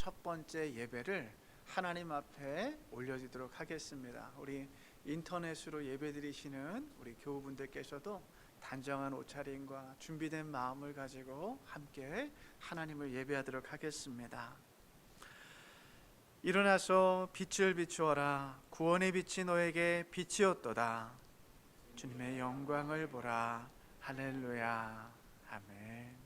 첫 번째 예배를 하나님 앞에 올려드리도록 하겠습니다. 우리 인터넷으로 예배드리시는 우리 교우분들께서도 단정한 옷차림과 준비된 마음을 가지고 함께 하나님을 예배하도록 하겠습니다. 일어나서 빛을 비추어라. 구원의 빛이 너에게 빛이었도다. 주님의 영광을 보라. 할렐루야. 아멘.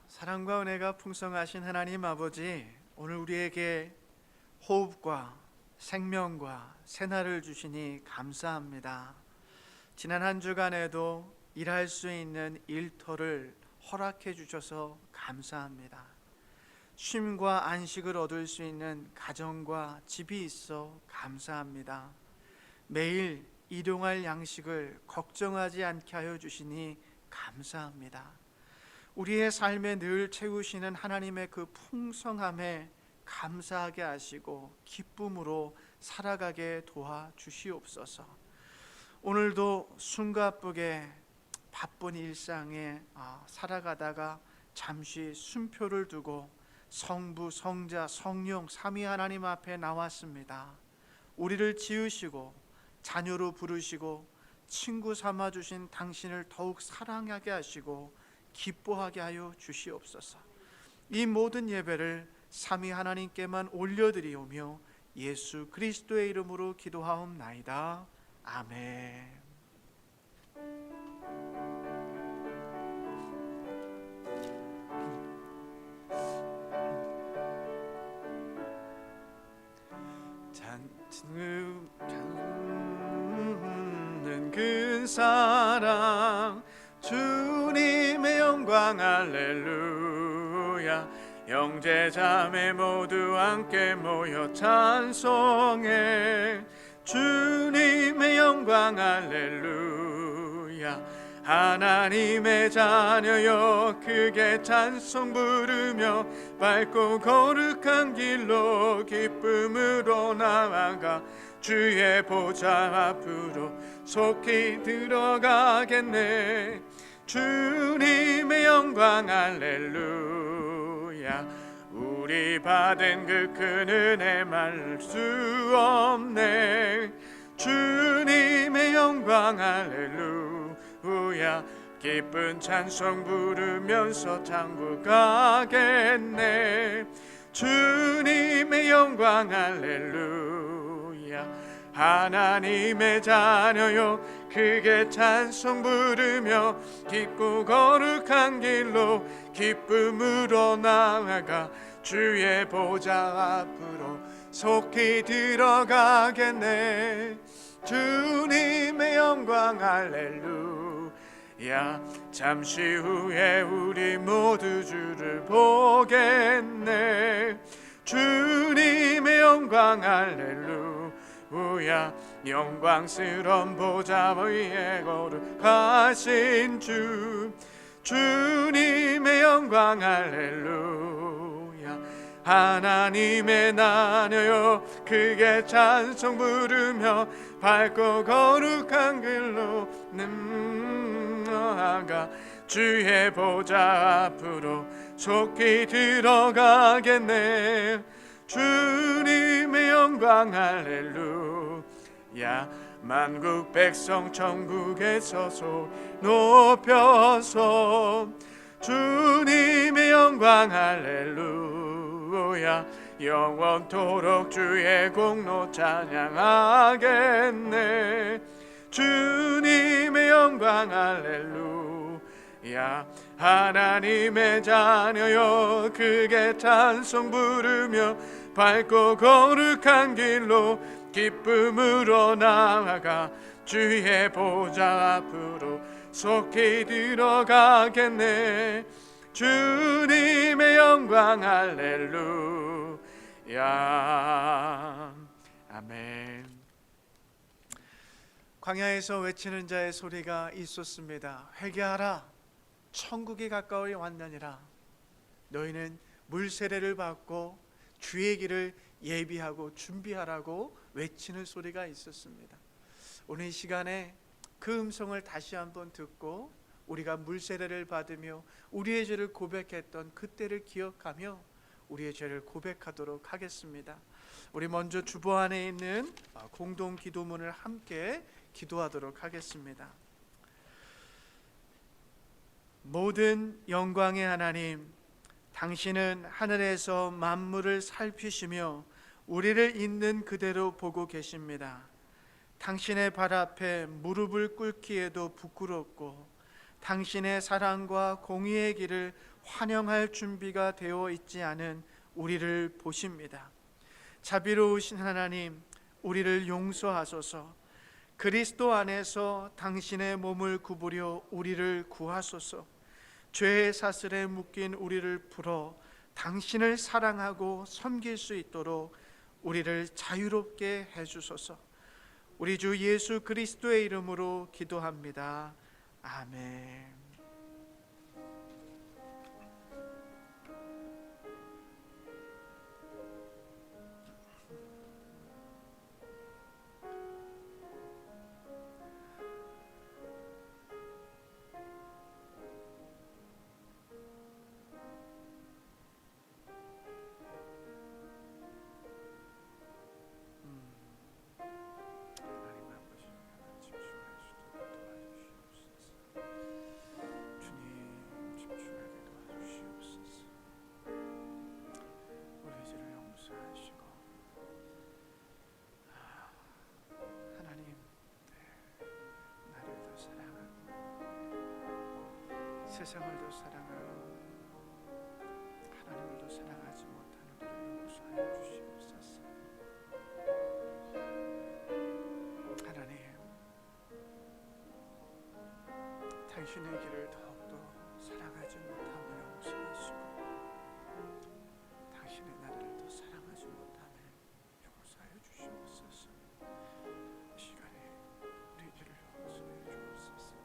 사랑과 은혜가 풍성하신 하나님 아버지, 오늘 우리에게 호흡과 생명과 새날을 주시니 감사합니다. 지난 한 주간에도 일할 수 있는 일터를 허락해 주셔서 감사합니다. 쉼과 안식을 얻을 수 있는 가정과 집이 있어 감사합니다. 매일 일용할 양식을 걱정하지 않게 하여 주시니 감사합니다. 우리의 삶에 늘 채우시는 하나님의 그 풍성함에 감사하게 하시고 기쁨으로 살아가게 도와주시옵소서. 오늘도 숨가쁘게 바쁜 일상에 살아가다가 잠시 쉼표를 두고 성부, 성자, 성령 삼위 하나님 앞에 나왔습니다. 우리를 지으시고 자녀로 부르시고 친구 삼아주신 당신을 더욱 사랑하게 하시고 기뻐하게 하여 주시옵소서. 이 모든 예배를 삼위 하나님께만 올려드리오며 예수 그리스도의 이름으로 기도하옵나이다. 아멘. 찾는 그 사랑 주님의 영광 할렐루야. 형제자매 모두 함께 모여 찬송해. 주님의 영광 할렐루야. 하나님의 자녀여 크게 찬송 부르며 밝고 거룩한 길로 기쁨으로 나아가 주의 보좌 앞으로 속히 들어가겠네. 주님의 영광 할렐루야. 우리 받은 그 큰 은혜 말할 수 없네. 주님의 영광 할렐루야. 기쁜 찬송 부르면서 장부 가겠네. 주님의 영광 할렐루야. 하나님의 자녀요 크게 찬송 부르며 깊고 거룩한 길로 기쁨으로 나아가 주의 보좌 앞으로 속히 들어가겠네. 주님의 영광 할렐루야. 잠시 후에 우리 모두 주를 보겠네. 주님의 영광 할렐루야. 영광스러운 보좌 위에 거룩하신 주. 주님의 영광 할렐루야. 하나님의 나녀여 크게 찬송 부르며 밝고 거룩한 길로 나아가 주의 보좌 앞으로 속히 들어가겠네. 주님의 영광 할렐루야. 만국 백성 천국에서 소리 높여서 주님의 영광 할렐루야. 영원토록 주의 공로 찬양하겠네. 주님의 영광 할렐루야. 하나님의 자녀여 크게 찬송 부르며 밝고 거룩한 길로 기쁨으로 나아가 주의 보좌 앞으로 속히 들어가겠네. 주님의 영광 할렐루야. 아멘. 광야에서 외치는 자의 소리가 있었습니다. 회개하라, 천국이 가까이 왔느니라. 너희는 물세례를 받고 주의 길을 예비하고 준비하라고 외치는 소리가 있었습니다. 오늘 이 시간에 그 음성을 다시 한번 듣고 우리가 물세례를 받으며 우리의 죄를 고백했던 그때를 기억하며 우리의 죄를 고백하도록 하겠습니다. 우리 먼저 주보 안에 있는 공동 기도문을 함께 기도하도록 하겠습니다. 모든 영광의 하나님, 당신은 하늘에서 만물을 살피시며 우리를 있는 그대로 보고 계십니다. 당신의 발 앞에 무릎을 꿇기에도 부끄럽고 당신의 사랑과 공의의 길을 환영할 준비가 되어 있지 않은 우리를 보십니다. 자비로우신 하나님, 우리를 용서하소서. 그리스도 안에서 당신의 몸을 구부려 우리를 구하소서. 죄의 사슬에 묶인 우리를 풀어 당신을 사랑하고 섬길 수 있도록 우리를 자유롭게 해주소서. 우리 주 예수 그리스도의 이름으로 기도합니다. 아멘. 세상을 더 사랑하고 하나님을 더 사랑하지 못하는 우리를 용서하여 주시옵소서. 하나님, 당신의 길을 더욱더 사랑하지 못함을 용서하시고 당신의 나라를 더 사랑하지 못함을 용서하여 주시옵소서. 이 시간에 우리 죄를 용서해 주옵소서.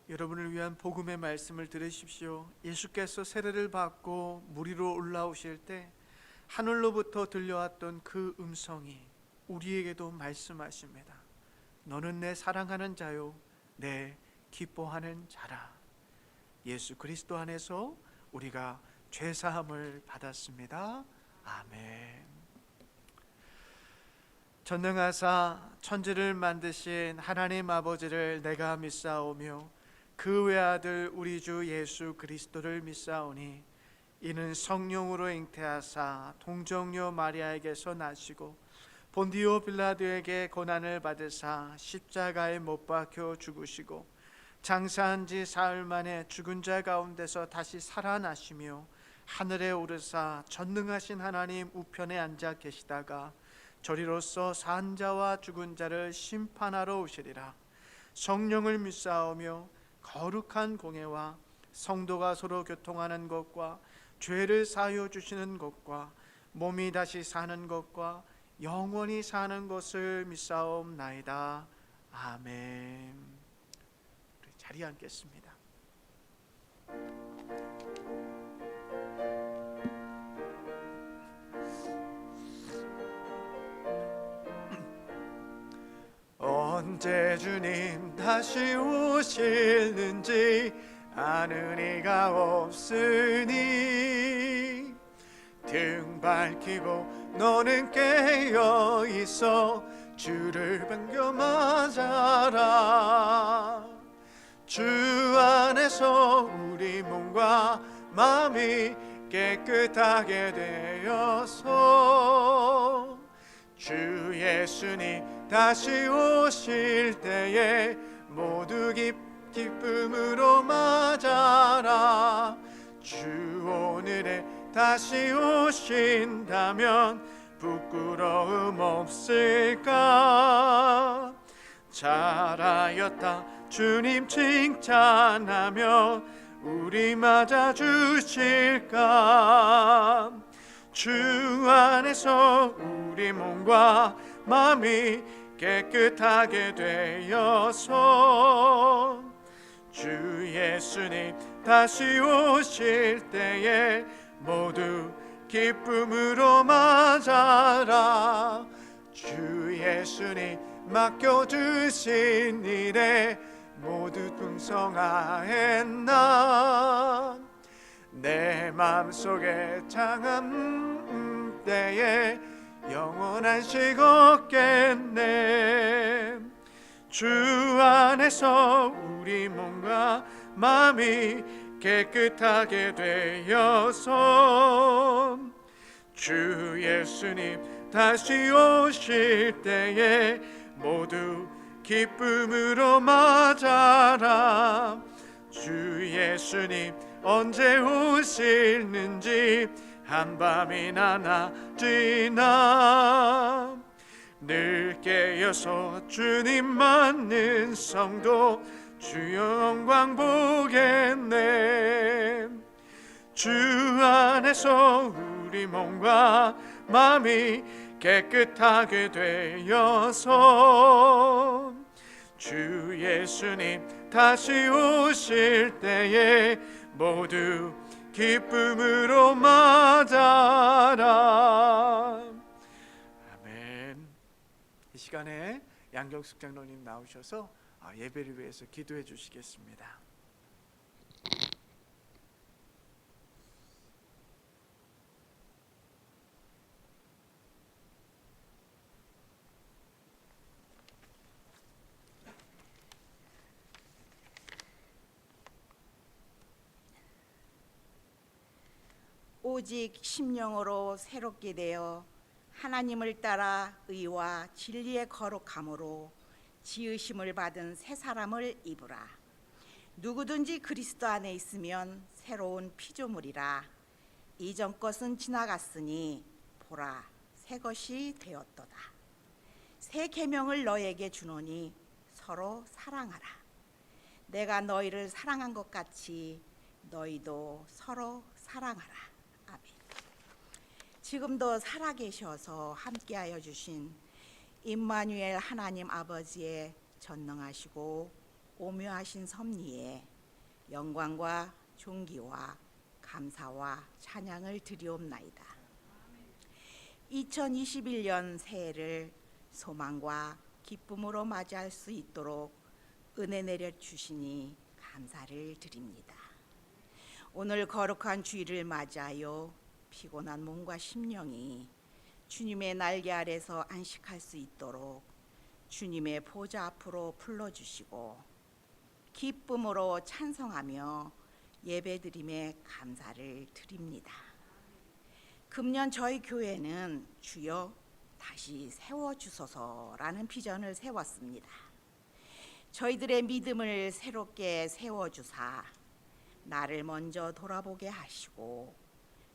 여러분을 위한 복음의 말씀을 들으십시오. 예수께서 세례를 받고 물 위로 올라오실 때 하늘로부터 들려왔던 그 음성이 우리에게도 말씀하십니다. 너는 내 사랑하는 자요, 내 기뻐하는 자라. 예수 그리스도 안에서 우리가 죄사함을 받았습니다. 아멘. 전능하사 천지를 만드신 하나님 아버지를 내가 믿사오며 그 외아들 우리 주 예수 그리스도를 믿사오니 이는 성령으로 잉태하사 동정녀 마리아에게서 나시고 본디오 빌라도에게 고난을 받으사 십자가에 못 박혀 죽으시고 장사한 지 사흘 만에 죽은 자 가운데서 다시 살아나시며 하늘에 오르사 전능하신 하나님 우편에 앉아 계시다가 저리로서 산 자와 죽은 자를 심판하러 오시리라. 성령을 믿사오며 거룩한 공예와 성도가 서로 교통하는 것과 죄를 사하여 주시는 것과 몸이 다시 사는 것과 영원히 사는 것을 믿사옵나이다. 아멘. 우리 자리에 앉겠습니다. 언제 주님 다시 오실는지 아는 이가 없으니 등 밝히고 너는 깨어 있어 주를 반겨 맞아라. 주 안에서 우리 몸과 마음이 깨끗하게 되어서 주 예수님 다시 오실 때에 모두 기쁨으로 맞아라. 주 오늘에 다시 오신다면 부끄러움 없을까. 잘하였다 주님 칭찬하며 우리 맞아 주실까? 주 안에서 우리 몸과 마음이 깨끗하게 되어서 주 예수님 다시 오실 때에 모두 기쁨으로 맞아라. 주 예수님 맡겨주신 일에 모두 풍성하였나. 내 마음속에 장한 때에 영원한 식 없겠네. 주 안에서 우리 몸과 마음이 깨끗하게 되어서 주 예수님 다시 오실 때에 모두 기쁨으로 맞아라. 주 예수님 언제 오시는지 한밤이나 낮이나 늘 깨어서 주님 맞는 성도 주 영광 보겠네. 주 안에서 우리 몸과 마음이 깨끗하게 되어서 주 예수님 다시 오실 때에 모두 기쁨으로 맞아라. 아멘. 이 시간에 양경숙 장로님 나오셔서 예배를 위해서 기도해 주시겠습니다. 오직 심령으로 새롭게 되어 하나님을 따라 의와 진리의 거룩함으로 지으심을 받은 새 사람을 입으라. 누구든지 그리스도 안에 있으면 새로운 피조물이라. 이전 것은 지나갔으니 보라 새 것이 되었도다. 새 계명을 너에게 주노니 서로 사랑하라. 내가 너희를 사랑한 것 같이 너희도 서로 사랑하라. 아멘. 지금도 살아계셔서 함께하여 주신 임마누엘 하나님 아버지의 전능하시고 오묘하신 섭리에 영광과 존귀와 감사와 찬양을 드리옵나이다. 2021년 새해를 소망과 기쁨으로 맞이할 수 있도록 은혜 내려 주시니 감사를 드립니다. 오늘 거룩한 주일을 맞이하여 피곤한 몸과 심령이 주님의 날개 아래서 안식할 수 있도록 주님의 보좌 앞으로 불러주시고 기쁨으로 찬송하며 예배드림에 감사를 드립니다. 금년 저희 교회는 주여 다시 세워주소서라는 비전을 세웠습니다. 저희들의 믿음을 새롭게 세워주사 나를 먼저 돌아보게 하시고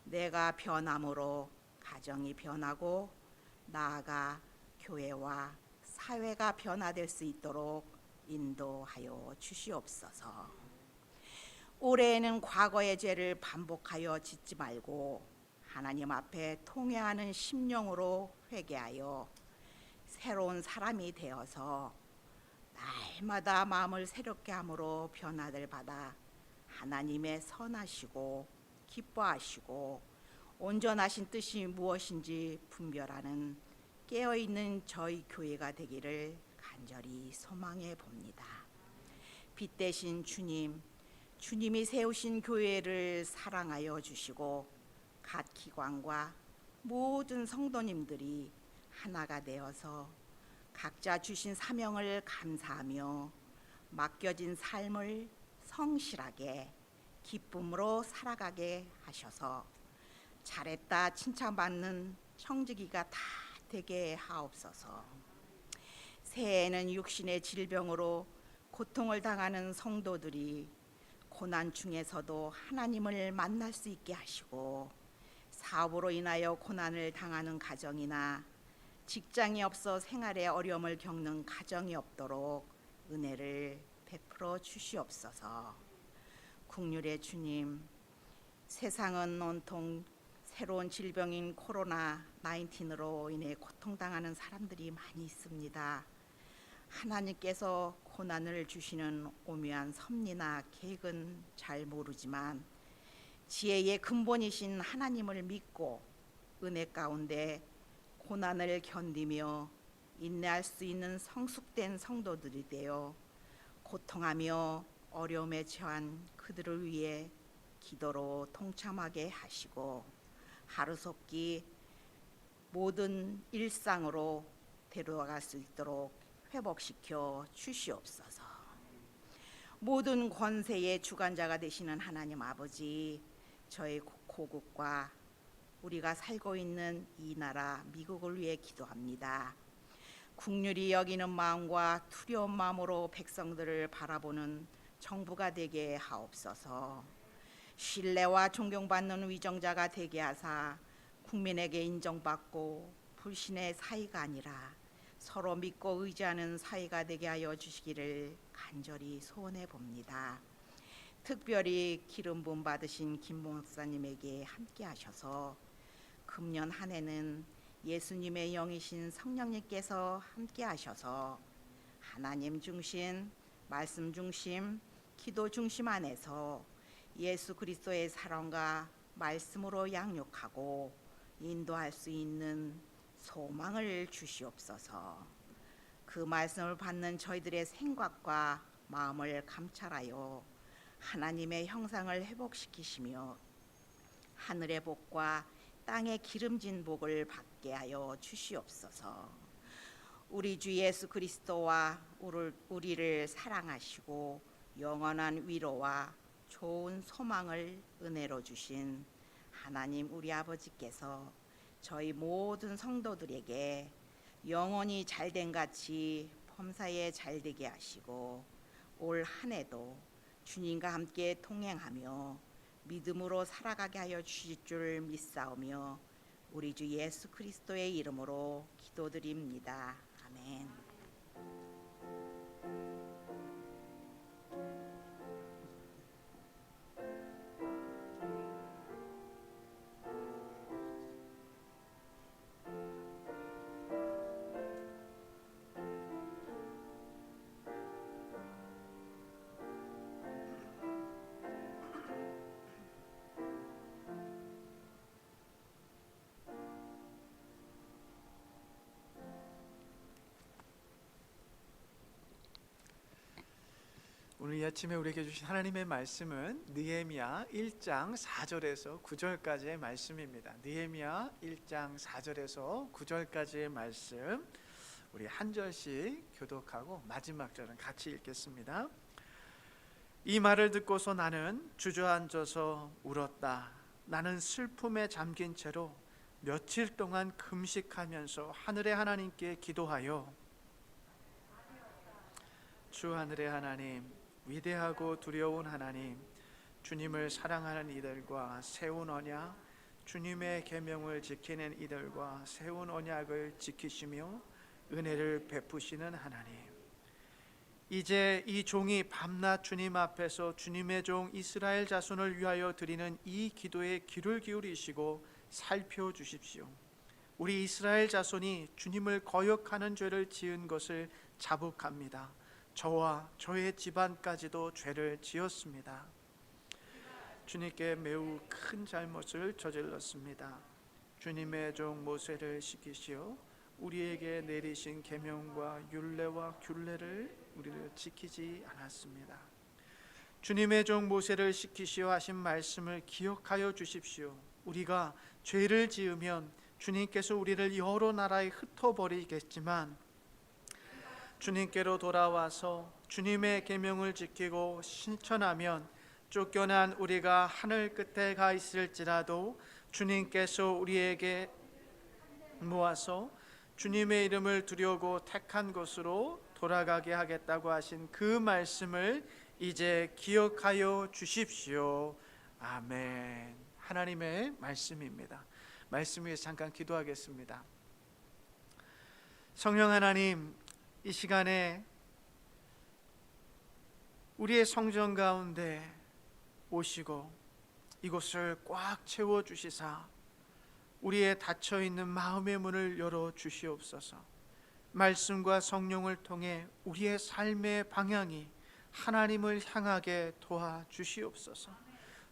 내가 변함으로 가정이 변하고 나아가 교회와 사회가 변화될 수 있도록 인도하여 주시옵소서. 올해에는 과거의 죄를 반복하여 짓지 말고 하나님 앞에 통회하는 심령으로 회개하여 새로운 사람이 되어서 날마다 마음을 새롭게 함으로 변화를 받아 하나님의 선하시고 기뻐하시고 온전하신 뜻이 무엇인지 분별하는 깨어있는 저희 교회가 되기를 간절히 소망해 봅니다. 빛 대신 주님, 주님이 세우신 교회를 사랑하여 주시고 각 기관과 모든 성도님들이 하나가 되어서 각자 주신 사명을 감사하며 맡겨진 삶을 성실하게 기쁨으로 살아가게 하셔서 잘했다 칭찬받는 청지기가 다 되게 하옵소서. 새해에는 육신의 질병으로 고통을 당하는 성도들이 고난 중에서도 하나님을 만날 수 있게 하시고 사업으로 인하여 고난을 당하는 가정이나 직장이 없어 생활에 어려움을 겪는 가정이 없도록 은혜를 베풀어 주시옵소서. 국률의 주님, 세상은 온통 새로운 질병인 코로나 19으로 인해 고통당하는 사람들이 많이 있습니다. 하나님께서 고난을 주시는 오묘한 섭리나 계획은 잘 모르지만 지혜의 근본이신 하나님을 믿고 은혜 가운데 고난을 견디며 인내할 수 있는 성숙된 성도들이 되어 고통하며 어려움에 처한 그들을 위해 기도로 동참하게 하시고 하루속히 모든 일상으로 데려갈 수 있도록 회복시켜 주시옵소서. 모든 권세의 주관자가 되시는 하나님 아버지, 저희 고국과 우리가 살고 있는 이 나라 미국을 위해 기도합니다. 국률이 여기는 마음과 두려운 마음으로 백성들을 바라보는 정부가 되게 하옵소서. 신뢰와 존경받는 위정자가 되게 하사 국민에게 인정받고 불신의 사이가 아니라 서로 믿고 의지하는 사이가 되게 하여 주시기를 간절히 소원해 봅니다. 특별히 기름 부음 받으신 김 목사님에게 함께 하셔서 금년 한 해는 예수님의 영이신 성령님께서 함께 하셔서 하나님 중심, 말씀 중심, 기도 중심 안에서 예수 그리스도의 사랑과 말씀으로 양육하고 인도할 수 있는 소망을 주시옵소서. 그 말씀을 받는 저희들의 생각과 마음을 감찰하여 하나님의 형상을 회복시키시며 하늘의 복과 땅의 기름진 복을 받게 하여 주시옵소서. 우리 주 예수 그리스도와 우리를 사랑하시고 영원한 위로와 좋은 소망을 은혜로 주신 하나님 우리 아버지께서 저희 모든 성도들에게 영원히 잘된 같이 범사에 잘되게 하시고 올 한 해도 주님과 함께 동행하며 믿음으로 살아가게 하여 주실 줄 믿사오며 우리 주 예수 그리스도의 이름으로 기도드립니다. 아멘. 오늘 이 아침에 우리에게 주신 하나님의 말씀은 느헤미야 1장 4절에서 9절까지의 말씀입니다. 느헤미야 1장 4절에서 9절까지의 말씀, 우리 한 절씩 교독하고 마지막 절은 같이 읽겠습니다. 이 말을 듣고서 나는 주저앉아서 울었다. 나는 슬픔에 잠긴 채로 며칠 동안 금식하면서 하늘의 하나님께 기도하여 주 하늘의 하나님, 위대하고 두려운 하나님, 주님을 사랑하는 이들과 세운 언약, 주님의 계명을 지키는 이들과 세운 언약을 지키시며 은혜를 베푸시는 하나님, 이제 이 종이 밤낮 주님 앞에서 주님의 종 이스라엘 자손을 위하여 드리는 이 기도에 귀를 기울이시고 살펴주십시오. 우리 이스라엘 자손이 주님을 거역하는 죄를 지은 것을 자복합니다. 저와 저의 집안까지도 죄를 지었습니다. 주님께 매우 큰 잘못을 저질렀습니다. 주님의 종 모세를 시키시어 우리에게 내리신 계명과 율례와 균례를 우리를 지키지 않았습니다. 주님의 종 모세를 시키시어 하신 말씀을 기억하여 주십시오. 우리가 죄를 지으면 주님께서 우리를 여러 나라에 흩어버리겠지만 주님께로 돌아와서 주님의 계명을 지키고 실천하면 쫓겨난 우리가 하늘 끝에 가 있을지라도 주님께서 우리에게 모아서 주님의 이름을 두려고 택한 곳으로 돌아가게 하겠다고 하신 그 말씀을 이제 기억하여 주십시오. 아멘. 하나님의 말씀입니다. 말씀 위에 잠깐 기도하겠습니다. 성령 하나님, 이 시간에 우리의 성전 가운데 오시고 이곳을 꽉 채워 주시사 우리의 닫혀 있는 마음의 문을 열어 주시옵소서. 말씀과 성령을 통해 우리의 삶의 방향이 하나님을 향하게 도와 주시옵소서.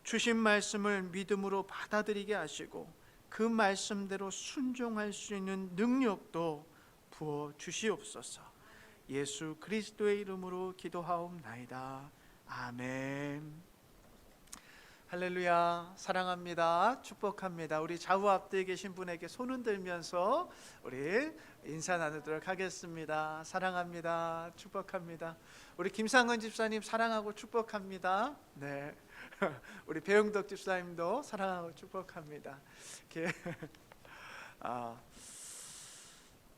주신 말씀을 믿음으로 받아들이게 하시고 그 말씀대로 순종할 수 있는 능력도 부어 주시옵소서. 예수 그리스도의 이름으로 기도하옵나이다. 아멘. 할렐루야. 사랑합니다. 축복합니다. 우리 좌우 앞뒤에 계신 분에게 손 흔들면서 우리 인사 나누도록 하겠습니다. 사랑합니다. 축복합니다. 우리 김상은 집사님 사랑하고 축복합니다. 네. 우리 배용덕 집사님도 사랑하고 축복합니다. 이렇게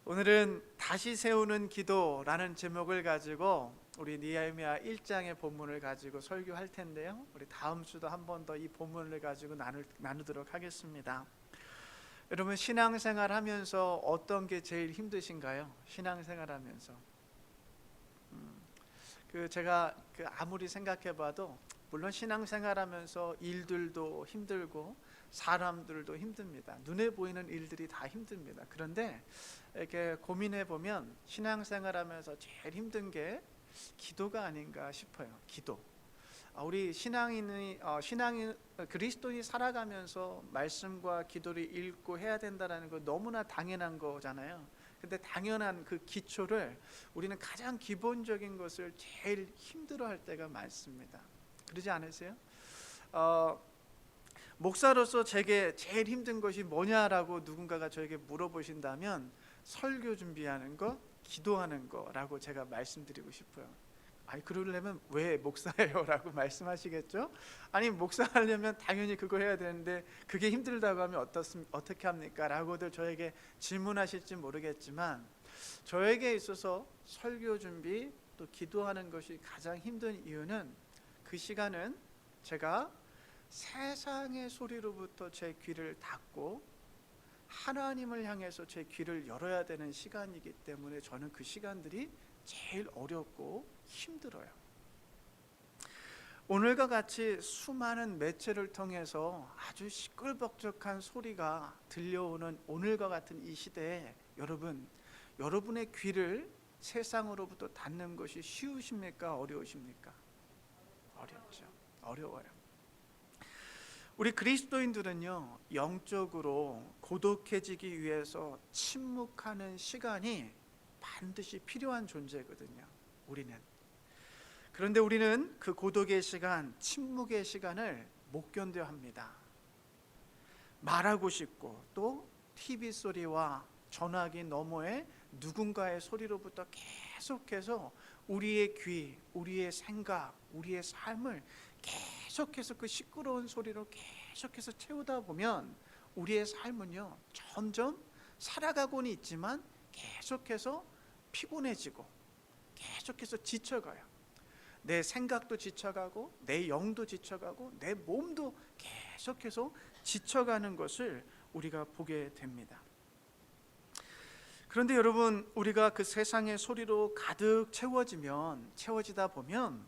오늘은 다시 세우는 기도라는 제목을 가지고 우리 느헤미야 1장의 본문을 가지고 설교할 텐데요. 우리 다음 주도 한 번 더 이 본문을 가지고 나누도록 하겠습니다. 여러분 신앙생활 하면서 어떤 게 제일 힘드신가요? 신앙생활 하면서 제가 아무리 생각해봐도 물론 신앙생활 하면서 일들도 힘들고 사람들도 힘듭니다. 눈에 보이는 일들이 다 힘듭니다. 그런데 이렇게 고민해 보면 신앙생활 하면서 제일 힘든 게 기도가 아닌가 싶어요. 기도. 우리 그리스도인이 살아가면서 말씀과 기도를 읽고 해야 된다는 거 너무나 당연한 거잖아요. 근데 당연한 그 기초를 우리는 가장 기본적인 것을 제일 힘들어할 때가 많습니다. 그러지 않으세요? 목사로서 제게 제일 힘든 것이 뭐냐라고 누군가가 저에게 물어보신다면 설교 준비하는 거, 기도하는 거라고 제가 말씀드리고 싶어요. 아니 그러려면 왜 목사예요? 라고 말씀하시겠죠? 아니 목사 하려면 당연히 그거 해야 되는데 그게 힘들다고 하면 어떻게 합니까? 라고들 저에게 질문하실지 모르겠지만 저에게 있어서 설교 준비 또 기도하는 것이 가장 힘든 이유는 그 시간은 제가 세상의 소리로부터 제 귀를 닫고 하나님을 향해서 제 귀를 열어야 되는 시간이기 때문에 저는 그 시간들이 제일 어렵고 힘들어요. 오늘과 같이 수많은 매체를 통해서 아주 시끌벅적한 소리가 들려오는 오늘과 같은 이 시대에 여러분의 귀를 세상으로부터 닫는 것이 쉬우십니까? 어려우십니까? 어렵죠. 어려워요. 우리 그리스도인들은요, 영적으로 고독해지기 위해서 침묵하는 시간이 반드시 필요한 존재거든요. 우리는. 그런데 우리는 그 고독의 시간, 침묵의 시간을 못 견뎌 합니다. 말하고 싶고 또 TV 소리와 전화기 너머에 누군가의 소리로부터 계속해서 우리의 귀, 우리의 생각, 우리의 삶을 계속해서 그 시끄러운 소리로 계속해서 채우다 보면 우리의 삶은요 점점 살아가고는 있지만 계속해서 피곤해지고 계속해서 지쳐가요. 내 생각도 지쳐가고 내 영도 지쳐가고 내 몸도 계속해서 지쳐가는 것을 우리가 보게 됩니다. 그런데 여러분, 우리가 그 세상의 소리로 가득 채워지다 보면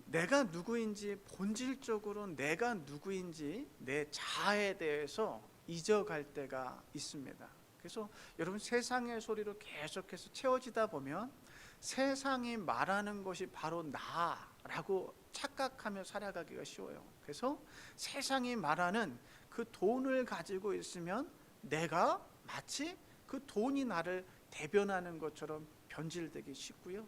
내가 누구인지, 본질적으로 내가 누구인지 내 자아에 대해서 잊어갈 때가 있습니다. 그래서 여러분, 세상의 소리로 계속해서 채워지다 보면 세상이 말하는 것이 바로 나라고 착각하며 살아가기가 쉬워요. 그래서 세상이 말하는 그 돈을 가지고 있으면 내가 마치 그 돈이 나를 대변하는 것처럼 변질되기 쉽고요.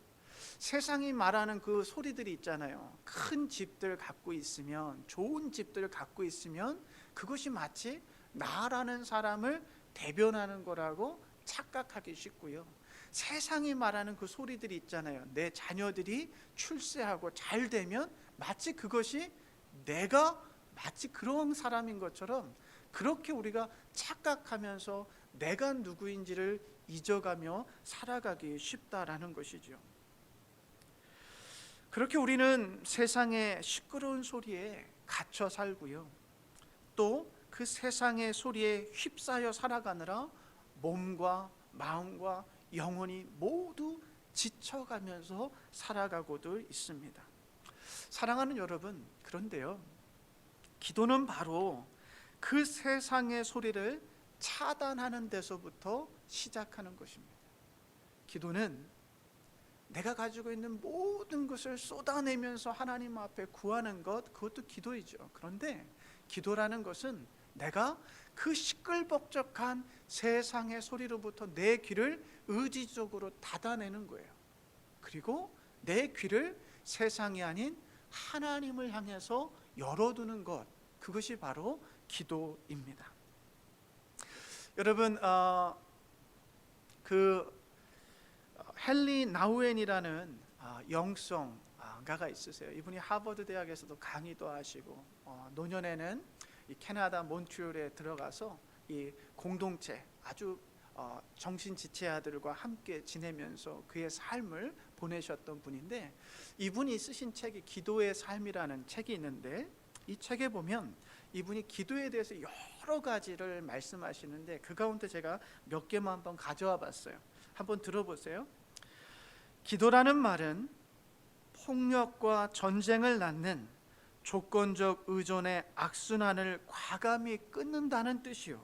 세상이 말하는 그 소리들이 있잖아요. 큰 집들 갖고 있으면, 좋은 집들 갖고 있으면 그것이 마치 나라는 사람을 대변하는 거라고 착각하기 쉽고요. 세상이 말하는 그 소리들이 있잖아요. 내 자녀들이 출세하고 잘 되면 마치 그것이 내가 마치 그런 사람인 것처럼 그렇게 우리가 착각하면서 내가 누구인지를 잊어가며 살아가기 쉽다라는 것이죠. 그렇게 우리는 세상의 시끄러운 소리에 갇혀 살고요. 또 그 세상의 소리에 휩싸여 살아가느라 몸과 마음과 영혼이 모두 지쳐가면서 살아가고도 있습니다. 사랑하는 여러분, 그런데요, 기도는 바로 그 세상의 소리를 차단하는 데서부터 시작하는 것입니다. 기도는 내가 가지고 있는 모든 것을 쏟아내면서 하나님 앞에 구하는 것, 그것도 기도이죠. 그런데 기도라는 것은 내가 그 시끌벅적한 세상의 소리로부터 내 귀를 의지적으로 닫아내는 거예요. 그리고 내 귀를 세상이 아닌 하나님을 향해서 열어두는 것, 그것이 바로 기도입니다. 여러분, 헨리 나우엔이라는 영성가가 있으세요. 이분이 하버드 대학에서도 강의도 하시고 노년에는 이 캐나다 몬트리올에 들어가서 이 공동체 아주 정신지체아들과 함께 지내면서 그의 삶을 보내셨던 분인데, 이분이 쓰신 책이 기도의 삶이라는 책이 있는데, 이 책에 보면 이분이 기도에 대해서 여러 가지를 말씀하시는데 그 가운데 제가 몇 개만 한번 가져와 봤어요. 한번 들어보세요. 기도라는 말은 폭력과 전쟁을 낳는 조건적 의존의 악순환을 과감히 끊는다는 뜻이요,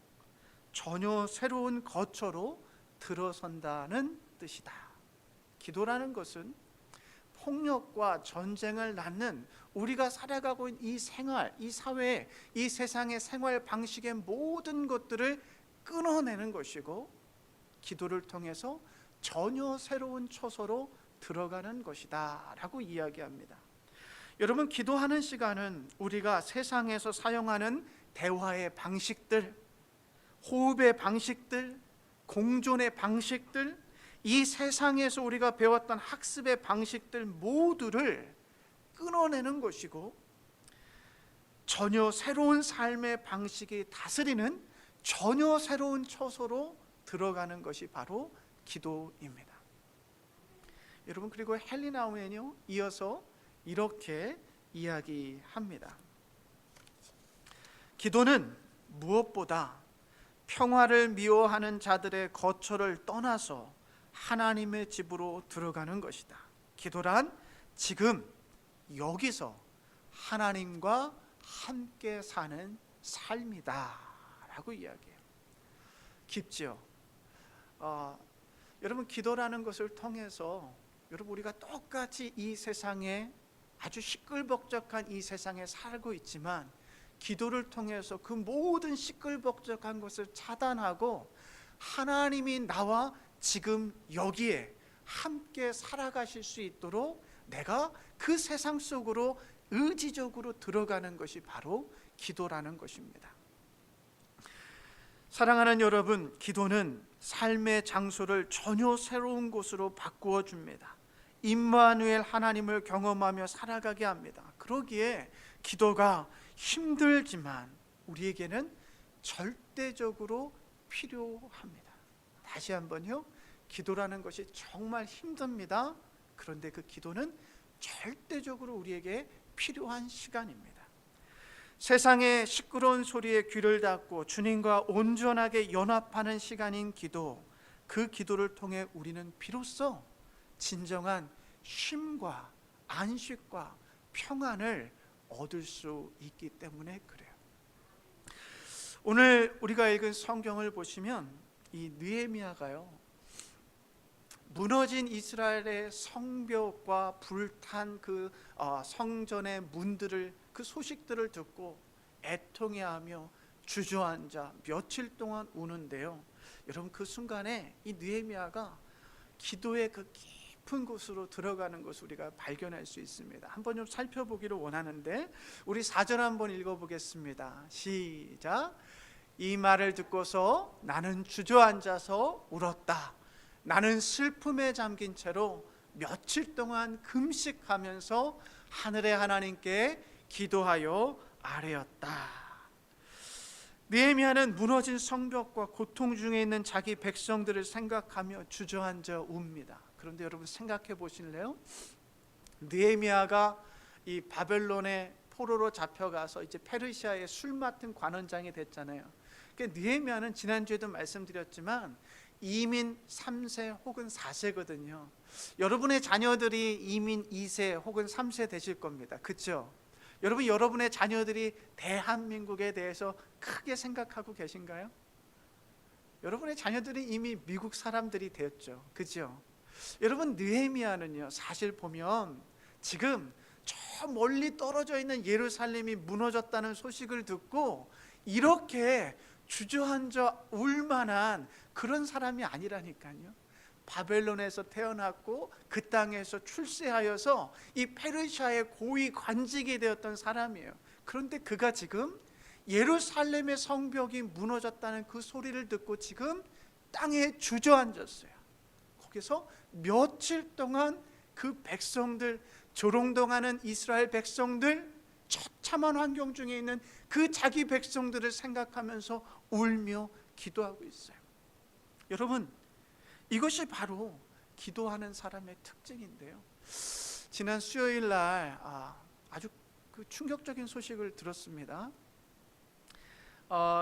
전혀 새로운 거처로 들어선다는 뜻이다. 기도라는 것은 폭력과 전쟁을 낳는 우리가 살아가고 있는 이 생활, 이 사회, 이 세상의 생활 방식의 모든 것들을 끊어내는 것이고, 기도를 통해서 전혀 새로운 처소로 들어가는 것이다 라고 이야기합니다. 여러분, 기도하는 시간은 우리가 세상에서 사용하는 대화의 방식들, 호흡의 방식들, 공존의 방식들, 이 세상에서 우리가 배웠던 학습의 방식들 모두를 끊어내는 것이고, 전혀 새로운 삶의 방식이 다스리는 전혀 새로운 처소로 들어가는 것이 바로 기도입니다. 여러분, 그리고 헨리 나우엔이요, 이어서 이렇게 이야기합니다. 기도는 무엇보다 평화를 미워하는 자들의 거처를 떠나서 하나님의 집으로 들어가는 것이다. 기도란 지금 여기서 하나님과 함께 사는 삶이다 라고 이야기해요. 깊죠? 여러분, 기도라는 것을 통해서 여러분, 우리가 똑같이 이 세상에 아주 시끌벅적한 이 세상에 살고 있지만, 기도를 통해서 그 모든 시끌벅적한 것을 차단하고 하나님이 나와 지금 여기에 함께 살아가실 수 있도록 내가 그 세상 속으로 의지적으로 들어가는 것이 바로 기도라는 것입니다. 사랑하는 여러분, 기도는 삶의 장소를 전혀 새로운 곳으로 바꾸어 줍니다. 임마누엘 하나님을 경험하며 살아가게 합니다. 그러기에 기도가 힘들지만 우리에게는 절대적으로 필요합니다. 다시 한번요, 기도라는 것이 정말 힘듭니다. 그런데 그 기도는 절대적으로 우리에게 필요한 시간입니다. 세상의 시끄러운 소리에 귀를 닫고 주님과 온전하게 연합하는 시간인 기도, 그 기도를 통해 우리는 비로소 진정한 쉼과 안식과 평안을 얻을 수 있기 때문에 그래요. 오늘 우리가 읽은 성경을 보시면 이 느헤미야가요, 무너진 이스라엘의 성벽과 불탄 그 성전의 문들을, 그 소식들을 듣고 애통해하며 주저앉아 며칠 동안 우는데요, 여러분, 그 순간에 이 느헤미야가 기도의 그 깊은 곳으로 들어가는 것을 우리가 발견할 수 있습니다. 한번 좀 살펴보기를 원하는데 우리 4절 한번 읽어보겠습니다. 시작. 이 말을 듣고서 나는 주저앉아서 울었다. 나는 슬픔에 잠긴 채로 며칠 동안 금식하면서 하늘의 하나님께 기도하여 아뢰었다. 느헤미야는 무너진 성벽과 고통 중에 있는 자기 백성들을 생각하며 주저앉아 웁니다. 그런데 여러분, 생각해 보실래요? 느헤미야가 이 바벨론의 포로로 잡혀가서 이제 페르시아의 술 맡은 관원장이 됐잖아요. 그러니까 느헤미야는 지난주에도 말씀드렸지만 이민 3세 혹은 4세거든요. 여러분의 자녀들이 이민 2세 혹은 3세 되실 겁니다. 그렇죠? 여러분의 자녀들이 대한민국에 대해서 크게 생각하고 계신가요? 여러분의 자녀들이 이미 미국 사람들이 되었죠. 그렇죠? 여러분, 느헤미야는요, 사실 보면 지금 저 멀리 떨어져 있는 예루살렘이 무너졌다는 소식을 듣고 이렇게 주저앉아 울 만한 그런 사람이 아니라니까요. 바벨론에서 태어났고 그 땅에서 출세하여서 이 페르시아의 고위 관직이 되었던 사람이에요. 그런데 그가 지금 예루살렘의 성벽이 무너졌다는 그 소리를 듣고 지금 땅에 주저앉았어요. 거기서 며칠 동안 그 백성들, 조롱당하는 이스라엘 백성들, 처참한 환경 중에 있는 그 자기 백성들을 생각하면서 울며 기도하고 있어요. 여러분, 이것이 바로 기도하는 사람의 특징인데요. 지난 수요일 날 아주 충격적인 소식을 들었습니다.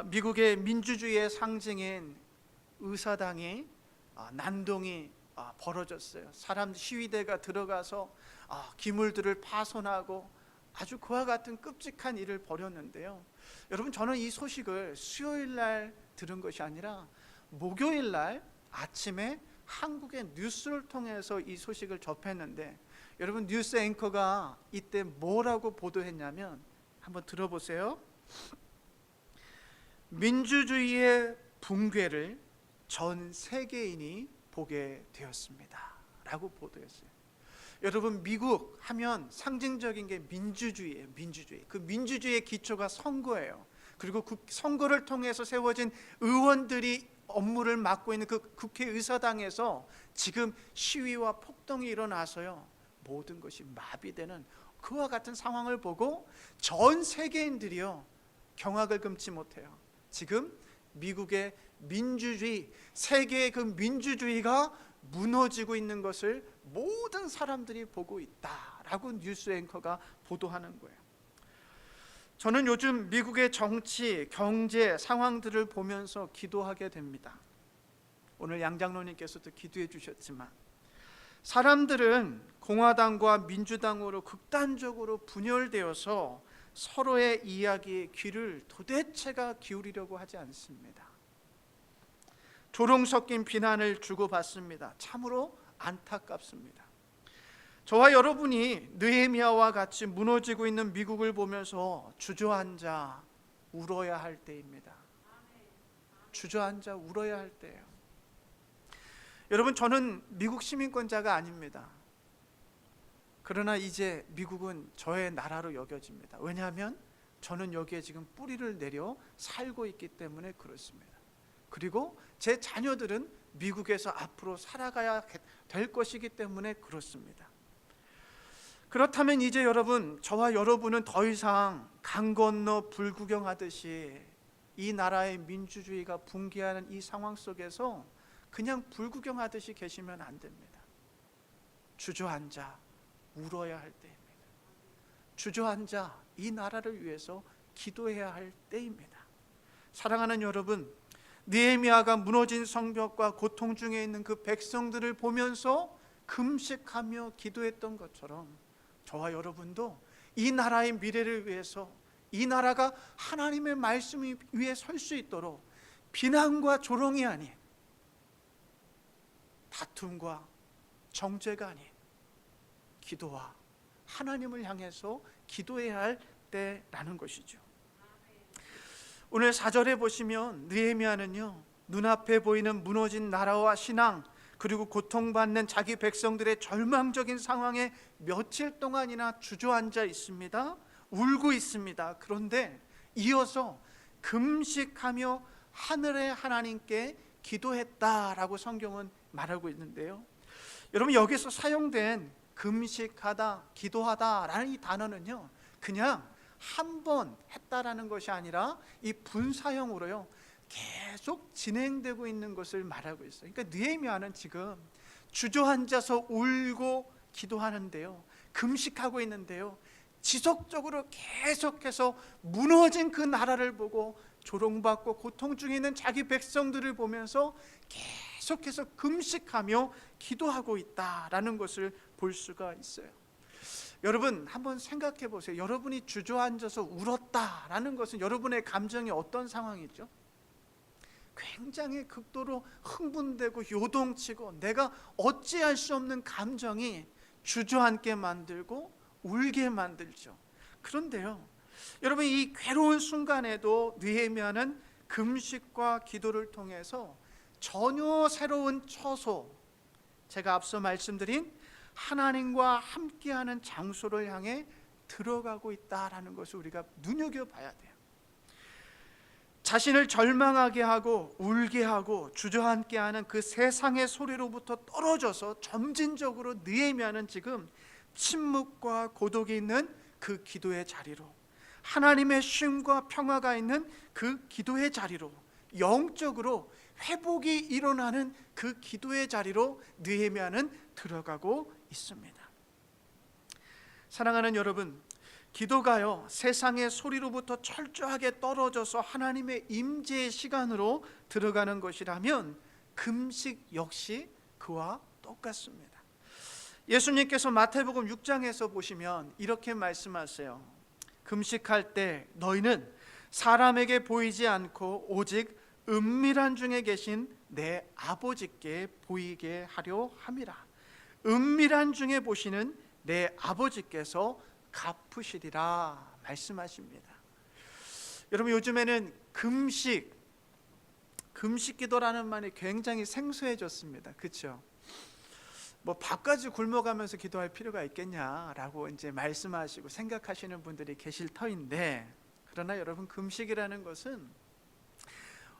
미국의 민주주의의 상징인 의사당이 난동이 벌어졌어요. 사람 시위대가 들어가서 기물들을 파손하고 아주 그와 같은 끔찍한 일을 벌였는데요. 여러분, 저는 이 소식을 수요일 날 들은 것이 아니라 목요일 날 아침에 한국의 뉴스를 통해서 이 소식을 접했는데, 여러분, 뉴스 앵커가 이때 뭐라고 보도했냐면 한번 들어보세요. 민주주의의 붕괴를 전 세계인이 보게 되었습니다 라고 보도했어요. 여러분, 미국 하면 상징적인 게 민주주의예요. 민주주의. 그 민주주의의 기초가 선거예요. 그리고 그 선거를 통해서 세워진 의원들이 업무를 맡고 있는 그 국회의사당에서 지금 시위와 폭동이 일어나서요, 모든 것이 마비되는 그와 같은 상황을 보고 전 세계인들이요, 경악을 금치 못해요. 지금 미국의 민주주의, 세계의 그 민주주의가 무너지고 있는 것을 모든 사람들이 보고 있다라고 뉴스 앵커가 보도하는 거예요. 저는 요즘 미국의 정치, 경제 상황들을 보면서 기도하게 됩니다. 오늘 양 장로님께서도 기도해 주셨지만, 사람들은 공화당과 민주당으로 극단적으로 분열되어서 서로의 이야기에 귀를 도대체가 기울이려고 하지 않습니다. 조롱 섞인 비난을 주고받습니다. 참으로 안타깝습니다. 저와 여러분이 느헤미야와 같이 무너지고 있는 미국을 보면서 주저앉아 울어야 할 때입니다. 주저앉아 울어야 할 때예요. 여러분, 저는 미국 시민권자가 아닙니다. 그러나 이제 미국은 저의 나라로 여겨집니다. 왜냐하면 저는 여기에 지금 뿌리를 내려 살고 있기 때문에 그렇습니다. 그리고 제 자녀들은 미국에서 앞으로 살아가야 될 것이기 때문에 그렇습니다. 그렇다면 이제 여러분, 저와 여러분은 더 이상 강 건너 불구경하듯이 이 나라의 민주주의가 붕괴하는 이 상황 속에서 그냥 불구경하듯이 계시면 안 됩니다. 주저앉아 울어야 할 때입니다. 주저앉아 이 나라를 위해서 기도해야 할 때입니다. 사랑하는 여러분, 느헤미야가 무너진 성벽과 고통 중에 있는 그 백성들을 보면서 금식하며 기도했던 것처럼 저와 여러분도 이 나라의 미래를 위해서, 이 나라가 하나님의 말씀 위에 설 수 있도록 비난과 조롱이 아닌 다툼과 정죄가 아닌 기도와 하나님을 향해서 기도해야 할 때라는 것이죠. 오늘 4절에 보시면 느헤미야는요, 눈앞에 보이는 무너진 나라와 신앙, 그리고 고통받는 자기 백성들의 절망적인 상황에 며칠 동안이나 주저앉아 있습니다. 울고 있습니다. 그런데 이어서 금식하며 하늘의 하나님께 기도했다라고 성경은 말하고 있는데요. 여러분, 여기서 사용된 금식하다, 기도하다라는 이 단어는요, 그냥 한 번 했다라는 것이 아니라 이 분사형으로요, 계속 진행되고 있는 것을 말하고 있어요. 그러니까 느헤미야는 지금 주저앉아서 울고 기도하는데요, 금식하고 있는데요, 지속적으로 계속해서 무너진 그 나라를 보고 조롱받고 고통 중에 있는 자기 백성들을 보면서 계속해서 금식하며 기도하고 있다라는 것을 볼 수가 있어요. 여러분 한번 생각해 보세요. 여러분이 주저앉아서 울었다라는 것은 여러분의 감정이 어떤 상황이죠? 굉장히 극도로 흥분되고 요동치고 내가 어찌할 수 없는 감정이 주저앉게 만들고 울게 만들죠. 그런데요, 여러분 이 괴로운 순간에도 느헤미야는 금식과 기도를 통해서 전혀 새로운 처소, 제가 앞서 말씀드린 하나님과 함께하는 장소를 향해 들어가고 있다라는 것을 우리가 눈여겨봐야 돼요. 자신을 절망하게 하고 울게 하고 주저앉게 하는 그 세상의 소리로부터 떨어져서 점진적으로 느헤미야는 지금 침묵과 고독이 있는 그 기도의 자리로, 하나님의 쉼과 평화가 있는 그 기도의 자리로, 영적으로 회복이 일어나는 그 기도의 자리로 느헤미야는 들어가고 있습니다. 사랑하는 여러분, 기도가요 세상의 소리로부터 철저하게 떨어져서 하나님의 임재의 시간으로 들어가는 것이라면 금식 역시 그와 똑같습니다. 예수님께서 마태복음 6장에서 보시면 이렇게 말씀하세요. 금식할 때 너희는 사람에게 보이지 않고 오직 은밀한 중에 계신 내 아버지께 보이게 하려 함이라. 은밀한 중에 보시는 내 아버지께서 갚으시리라 말씀하십니다. 여러분 요즘에는 금식 기도라는 말이 굉장히 생소해졌습니다. 그렇죠? 뭐 밥까지 굶어가면서 기도할 필요가 있겠냐라고 이제 말씀하시고 생각하시는 분들이 계실 터인데, 그러나 여러분 금식이라는 것은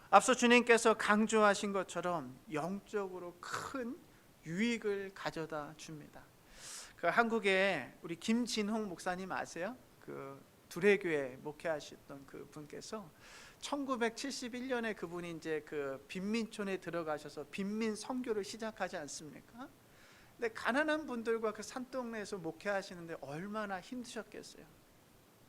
앞서 주님께서 강조하신 것처럼 영적으로 큰 유익을 가져다 줍니다. 그 한국에 우리 김진홍 목사님 아세요? 그 두레교회 목회하셨던 그 분께서 1971년에 그분이 이제 그 빈민촌에 들어가셔서 빈민 선교를 시작하지 않습니까? 근데 가난한 분들과 그 산동네에서 목회하시는데 얼마나 힘드셨겠어요.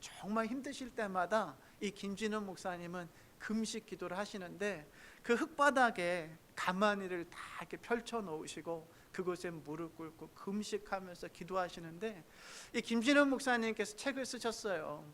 정말 힘드실 때마다 이 김진홍 목사님은 금식 기도를 하시는데 그 흙바닥에 가마니를 다 이렇게 펼쳐 놓으시고 그곳에 무릎 꿇고 금식하면서 기도하시는데, 이 김진원 목사님께서 책을 쓰셨어요.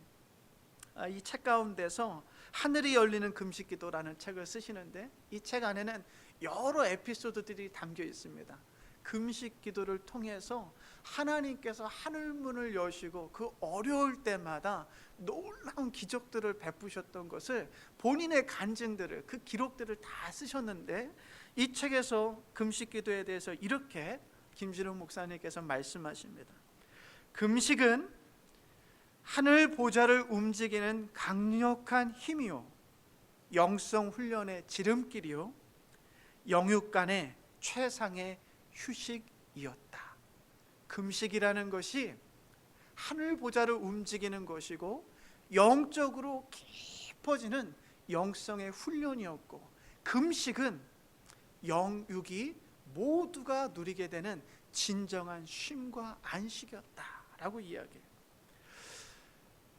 이 책 가운데서 하늘이 열리는 금식 기도라는 책을 쓰시는데 이 책 안에는 여러 에피소드들이 담겨 있습니다. 금식 기도를 통해서 하나님께서 하늘문을 여시고 그 어려울 때마다 놀라운 기적들을 베푸셨던 것을, 본인의 간증들을, 그 기록들을 다 쓰셨는데 이 책에서 금식 기도에 대해서 이렇게 김진웅 목사님께서 말씀하십니다. 금식은 하늘 보좌를 움직이는 강력한 힘이요, 영성 훈련의 지름길이요, 영육 간의 최상의 휴식이었다. 금식이라는 것이 하늘 보좌를 움직이는 것이고 영적으로 깊어지는 영성의 훈련이었고, 금식은 영육이 모두가 누리게 되는 진정한 쉼과 안식이었다라고 이야기해요.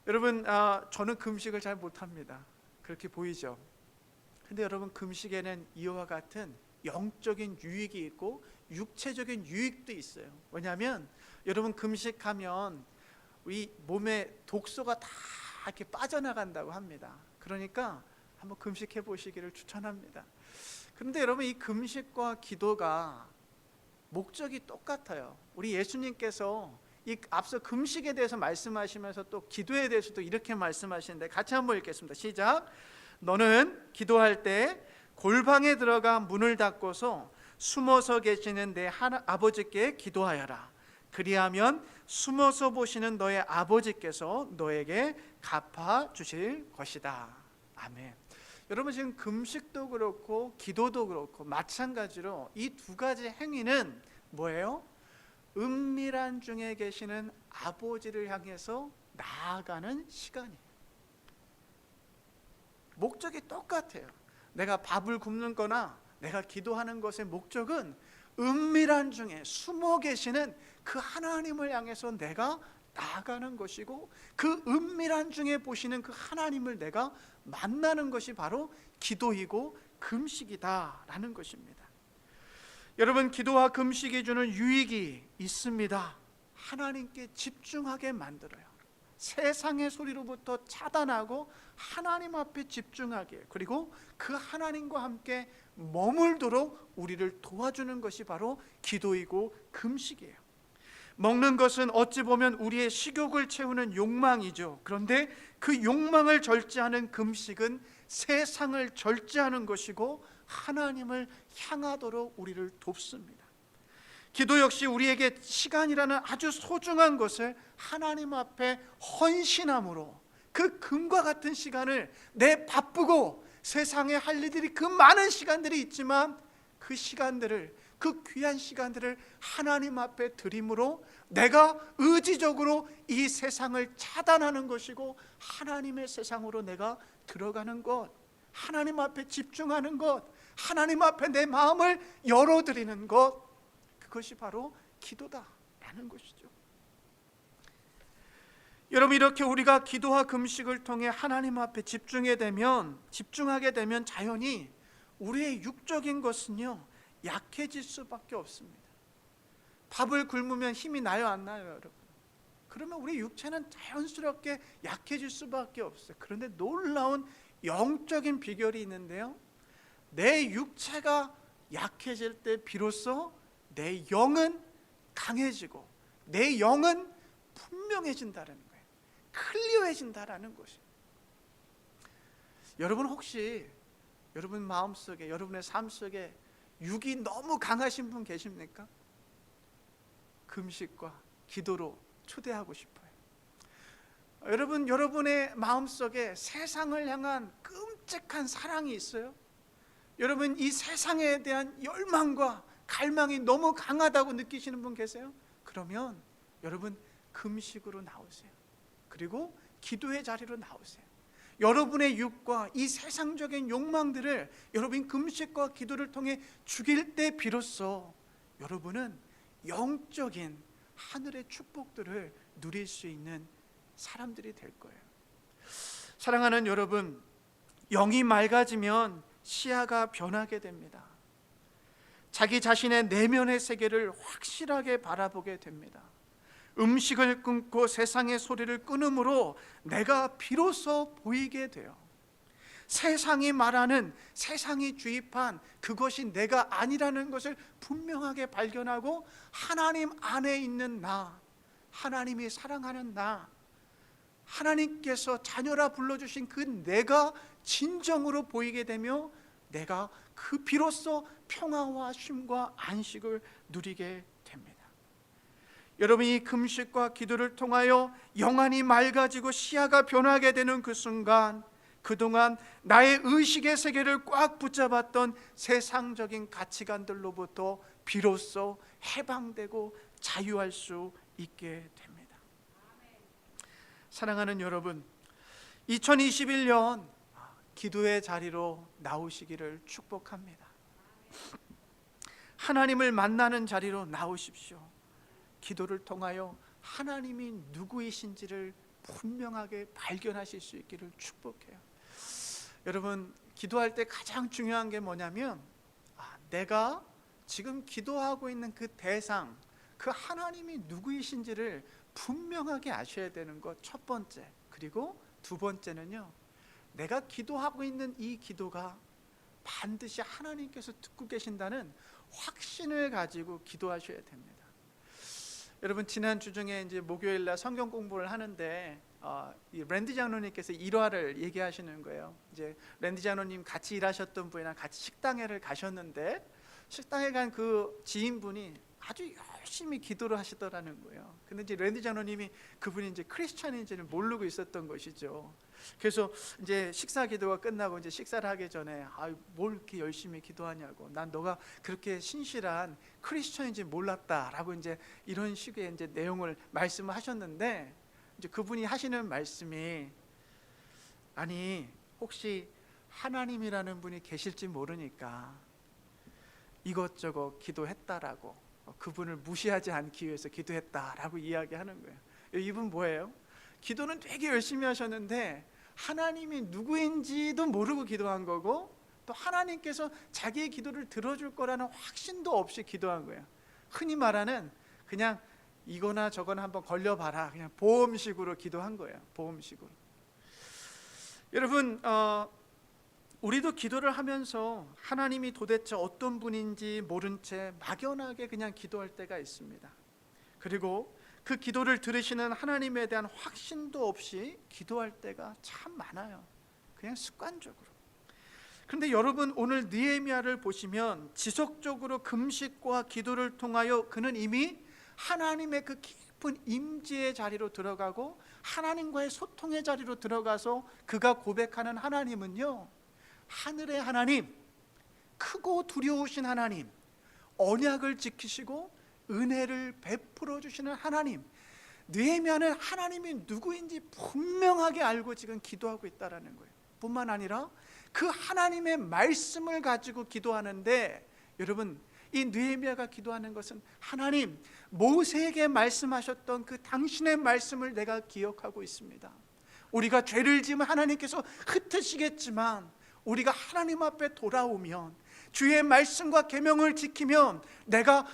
여러분, 저는 금식을 잘 못합니다. 그렇게 보이죠? 근데 여러분, 금식에는 이와 같은 영적인 유익이 있고 육체적인 유익도 있어요. 왜냐하면 여러분, 금식하면 우리 몸에 독소가 다 이렇게 빠져나간다고 합니다. 그러니까 한번 금식해 보시기를 추천합니다. 그런데 여러분, 이 금식과 기도가 목적이 똑같아요. 우리 예수님께서 이 앞서 금식에 대해서 말씀하시면서 또 기도에 대해서도 이렇게 말씀하시는데 같이 한번 읽겠습니다. 시작. 너는 기도할 때 골방에 들어가 문을 닫고서 숨어서 계시는 내 아버지께 기도하여라. 그리하면 숨어서 보시는 너의 아버지께서 너에게 갚아 주실 것이다. 아멘. 여러분, 지금 금식도 그렇고 기도도 그렇고 마찬가지로 이 두 가지 행위는 뭐예요? 은밀한 중에 계시는 아버지를 향해서 나아가는 시간이에요. 목적이 똑같아요. 내가 밥을 굶는 거나 내가 기도하는 것의 목적은 은밀한 중에 숨어 계시는 그 하나님을 향해서 내가 나아가는 것이고, 그 은밀한 중에 보시는 그 하나님을 내가 만나는 것이 바로 기도이고 금식이다라는 것입니다. 여러분, 기도와 금식이 주는 유익이 있습니다. 하나님께 집중하게 만들어요. 세상의 소리로부터 차단하고 하나님 앞에 집중하게, 그리고 그 하나님과 함께 머물도록 우리를 도와주는 것이 바로 기도이고 금식이에요. 먹는 것은 어찌 보면 우리의 식욕을 채우는 욕망이죠. 그런데 그 욕망을 절제하는 금식은 세상을 절제하는 것이고 하나님을 향하도록 우리를 돕습니다. 기도 역시 우리에게 시간이라는 아주 소중한 것을 하나님 앞에 헌신함으로, 그 금과 같은 시간을, 내 바쁘고 세상에 할 일들이 그 많은 시간들이 있지만 그 시간들을, 그 귀한 시간들을 하나님 앞에 드림으로 내가 의지적으로 이 세상을 차단하는 것이고 하나님의 세상으로 내가 들어가는 것, 하나님 앞에 집중하는 것, 하나님 앞에 내 마음을 열어드리는 것, 그것이 바로 기도다라는 것이죠. 여러분, 이렇게 우리가 기도와 금식을 통해 하나님 앞에 집중하게 되면 자연히 우리의 육적인 것은요 약해질 수밖에 없습니다. 밥을 굶으면 힘이 나요, 안 나요, 여러분? 그러면 우리 육체는 자연스럽게 약해질 수밖에 없어요. 그런데 놀라운 영적인 비결이 있는데요, 내 육체가 약해질 때 비로소 내 영은 강해지고 내 영은 분명해진다는 거예요. 클리어해진다라는 것이에요. 여러분, 혹시 여러분 마음속에, 여러분의 삶 속에 육이 너무 강하신 분 계십니까? 금식과 기도로 초대하고 싶어요. 여러분, 여러분의 마음속에 세상을 향한 끔찍한 사랑이 있어요? 여러분, 이 세상에 대한 열망과 갈망이 너무 강하다고 느끼시는 분 계세요? 그러면 여러분 금식으로 나오세요. 그리고 기도의 자리로 나오세요. 여러분의 육과 이 세상적인 욕망들을 여러분 금식과 기도를 통해 죽일 때 비로소 여러분은 영적인 하늘의 축복들을 누릴 수 있는 사람들이 될 거예요. 사랑하는 여러분, 영이 맑아지면 시야가 변하게 됩니다. 자기 자신의 내면의 세계를 확실하게 바라보게 됩니다. 음식을 끊고 세상의 소리를 끊음으로 내가 비로소 보이게 돼요. 세상이 말하는, 세상이 주입한 그것이 내가 아니라는 것을 분명하게 발견하고 하나님 안에 있는 나, 하나님이 사랑하는 나, 하나님께서 자녀라 불러주신 그 내가 진정으로 보이게 되며 내가 그 비로소 평화와 쉼과 안식을 누리게 됩니다. 여러분이 금식과 기도를 통하여 영안이 맑아지고 시야가 변하게 되는 그 순간, 그동안 나의 의식의 세계를 꽉 붙잡았던 세상적인 가치관들로부터 비로소 해방되고 자유할 수 있게 됩니다. 사랑하는 여러분, 2021년 기도의 자리로 나오시기를 축복합니다. 하나님을 만나는 자리로 나오십시오. 기도를 통하여 하나님이 누구이신지를 분명하게 발견하실 수 있기를 축복해요. 여러분, 기도할 때 가장 중요한 게 뭐냐면 내가 지금 기도하고 있는 그 대상, 그 하나님이 누구이신지를 분명하게 아셔야 되는 것, 첫 번째. 그리고 두 번째는요, 내가 기도하고 있는 이 기도가 반드시 하나님께서 듣고 계신다는 확신을 가지고 기도하셔야 됩니다. 여러분, 지난 주 중에 이제 목요일 날 성경 공부를 하는데 이 랜디 장로님께서 일화를 얘기하시는 거예요. 이제 랜디 장로님 같이 일하셨던 분이랑 같이 식당회를 가셨는데 식당에 간 그 지인분이 아주 열심히 기도를 하시더라는 거예요. 근데 이제 랜디 장로님이 그분이 이제 크리스찬인지는 모르고 있었던 것이죠. 그래서 이제 식사 기도가 끝나고 이제 식사를 하기 전에 뭘 이렇게 열심히 기도하냐고, 난 너가 그렇게 신실한 크리스찬인지 몰랐다라고 이제 이런 식의 이제 내용을 말씀을 하셨는데, 이제 그분이 하시는 말씀이, 아니 혹시 하나님이라는 분이 계실지 모르니까 이것저것 기도했다라고, 그분을 무시하지 않기 위해서 기도했다라고 이야기하는 거예요. 이분 뭐예요? 기도는 되게 열심히 하셨는데 하나님이 누구인지도 모르고 기도한 거고, 또 하나님께서 자기의 기도를 들어줄 거라는 확신도 없이 기도한 거예요. 흔히 말하는 그냥 이거나 저거나 한번 걸려봐라, 그냥 보험식으로 기도한 거예요. 보험식으로. 여러분, 우리도 기도를 하면서 하나님이 도대체 어떤 분인지 모른 채 막연하게 그냥 기도할 때가 있습니다. 그리고 그 기도를 들으시는 하나님에 대한 확신도 없이 기도할 때가 참 많아요. 그냥 습관적으로. 그런데 여러분, 오늘 느헤미야를 보시면 지속적으로 금식과 기도를 통하여 그는 이미 하나님의 그 깊은 임재의 자리로 들어가고 하나님과의 소통의 자리로 들어가서 그가 고백하는 하나님은요, 하늘의 하나님, 크고 두려우신 하나님, 언약을 지키시고 은혜를 베풀어 주시는 하나님. 느헤미야는 하나님이 누구인지 분명하게 알고 지금 기도하고 있다라는 거예요. 뿐만 아니라 그 하나님의 말씀을 가지고 기도하는데, 여러분, 이 느헤미야가 기도하는 것은 하나님, 모세에게 말씀하셨던 그 당신의 말씀을 내가 기억하고 있습니다. 우리가 죄를 지으면 하나님께서 흩으시겠지만 우리가 하나님 앞에 돌아오면 주의 말씀과 계명을 지키면 내가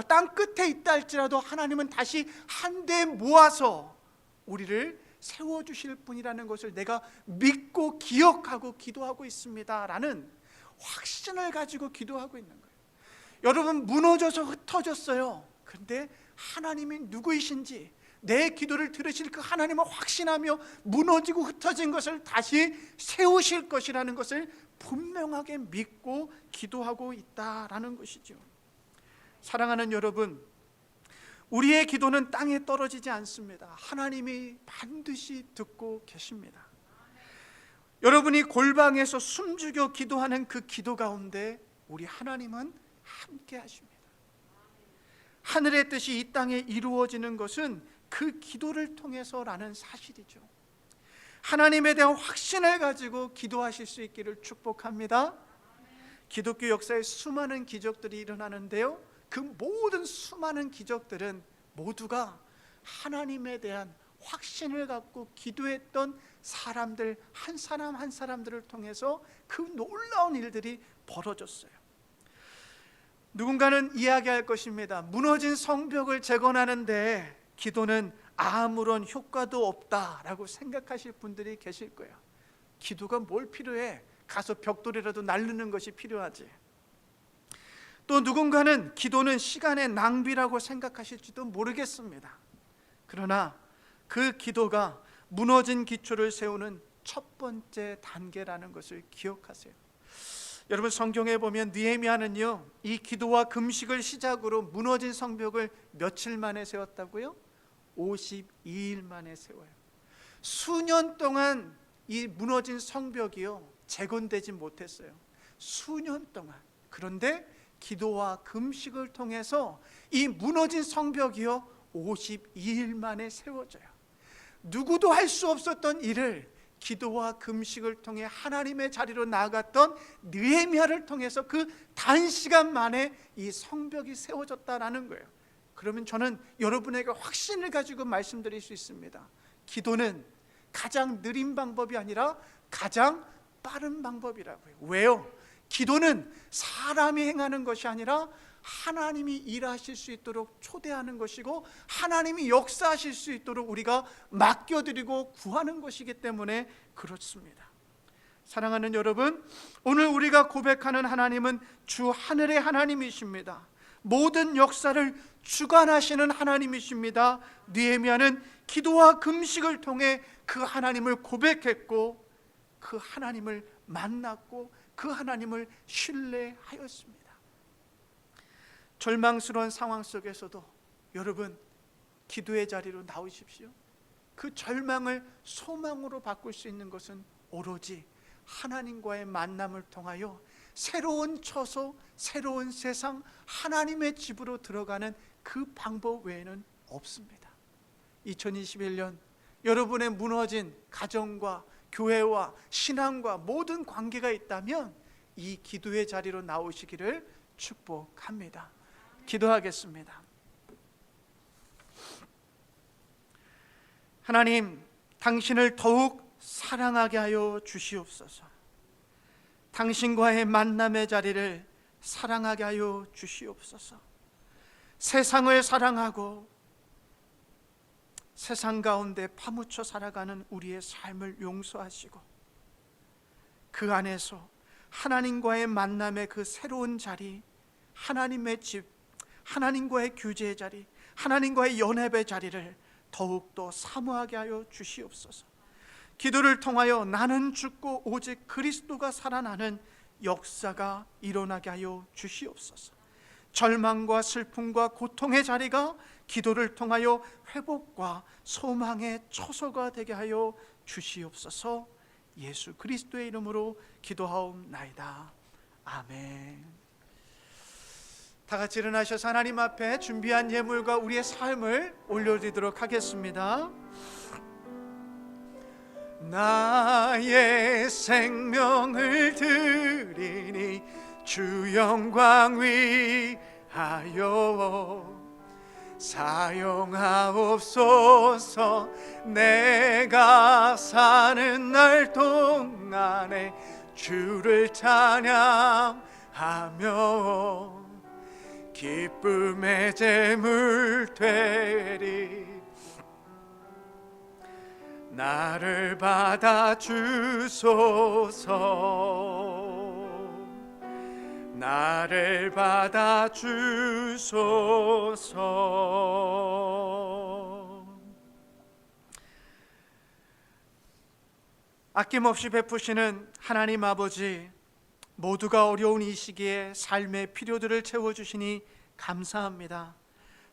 땅 끝에 있다 할지라도 하나님은 다시 한데 모아서 우리를 세워주실 분이라는 것을 내가 믿고 기억하고 기도하고 있습니다 라는 확신을 가지고 기도하고 있는 거예요. 여러분, 무너져서 흩어졌어요. 그런데 하나님이 누구이신지, 내 기도를 들으실 그 하나님을 확신하며 무너지고 흩어진 것을 다시 세우실 것이라는 것을 분명하게 믿고 기도하고 있다라는 것이죠. 사랑하는 여러분, 우리의 기도는 땅에 떨어지지 않습니다. 하나님이 반드시 듣고 계십니다. 여러분이 골방에서 숨죽여 기도하는 그 기도 가운데 우리 하나님은 함께 하십니다. 하늘의 뜻이 이 땅에 이루어지는 것은 그 기도를 통해서라는 사실이죠. 하나님에 대한 확신을 가지고 기도하실 수 있기를 축복합니다. 기독교 역사에 수많은 기적들이 일어나는데요, 그 모든 수많은 기적들은 모두가 하나님에 대한 확신을 갖고 기도했던 사람들 한 사람 한 사람들을 통해서 그 놀라운 일들이 벌어졌어요. 누군가는 이야기할 것입니다. 무너진 성벽을 재건하는데 기도는 아무런 효과도 없다라고 생각하실 분들이 계실 거예요. 기도가 뭘 필요해? 가서 벽돌이라도 날르는 것이 필요하지. 또 누군가는 기도는 시간의 낭비라고 생각하실지도 모르겠습니다. 그러나 그 기도가 무너진 기초를 세우는 첫 번째 단계라는 것을 기억하세요. 여러분, 성경에 보면 느헤미야는요, 이 기도와 금식을 시작으로 무너진 성벽을 며칠 만에 세웠다고요? 52일 만에 세워요. 수년 동안 이 무너진 성벽이요, 재건되지 못했어요. 수년 동안. 그런데 기도와 금식을 통해서 이 무너진 성벽이요 52일 만에 세워져요. 누구도 할 수 없었던 일을 기도와 금식을 통해 하나님의 자리로 나아갔던 느헤미야를 통해서 그 단시간 만에 이 성벽이 세워졌다라는 거예요. 그러면 저는 여러분에게 확신을 가지고 말씀드릴 수 있습니다. 기도는 가장 느린 방법이 아니라 가장 빠른 방법이라고요. 왜요? 기도는 사람이 행하는 것이 아니라 하나님이 일하실 수 있도록 초대하는 것이고 하나님이 역사하실 수 있도록 우리가 맡겨드리고 구하는 것이기 때문에 그렇습니다. 사랑하는 여러분, 오늘 우리가 고백하는 하나님은 주 하늘의 하나님이십니다. 모든 역사를 주관하시는 하나님이십니다. 느헤미야는 기도와 금식을 통해 그 하나님을 고백했고 그 하나님을 만났고 그 하나님을 신뢰하였습니다. 절망스러운 상황 속에서도 여러분, 기도의 자리로 나오십시오. 그 절망을 소망으로 바꿀 수 있는 것은 오로지 하나님과의 만남을 통하여 새로운 처소, 새로운 세상, 하나님의 집으로 들어가는 그 방법 외에는 없습니다. 2021년 여러분의 무너진 가정과 교회와 신앙과 모든 관계가 있다면 이 기도의 자리로 나오시기를 축복합니다. 기도하겠습니다. 하나님, 당신을 더욱 사랑하게 하여 주시옵소서. 당신과의 만남의 자리를 사랑하게 하여 주시옵소서. 세상을 사랑하고 세상 가운데 파묻혀 살아가는 우리의 삶을 용서하시고 그 안에서 하나님과의 만남의 그 새로운 자리, 하나님의 집, 하나님과의 교제의 자리, 하나님과의 연합의 자리를 더욱더 사모하게 하여 주시옵소서. 기도를 통하여 나는 죽고 오직 그리스도가 살아나는 역사가 일어나게 하여 주시옵소서. 절망과 슬픔과 고통의 자리가 기도를 통하여 회복과 소망의 초소가 되게 하여 주시옵소서. 예수 그리스도의 이름으로 기도하옵나이다. 아멘. 다 같이 일어나셔서 하나님 앞에 준비한 예물과 우리의 삶을 올려드리도록 하겠습니다. 나의 생명을 드리니 주 영광 위하여 사용하옵소서. 내가 사는 날 동안에 주를 찬양하며 기쁨의 제물 되리. 나를 받아 주소서. 나를 받아 주소서. 아낌없이 베푸시는 하나님 아버지, 모두가 어려운 이 시기에 삶의 필요들을 채워주시니 감사합니다.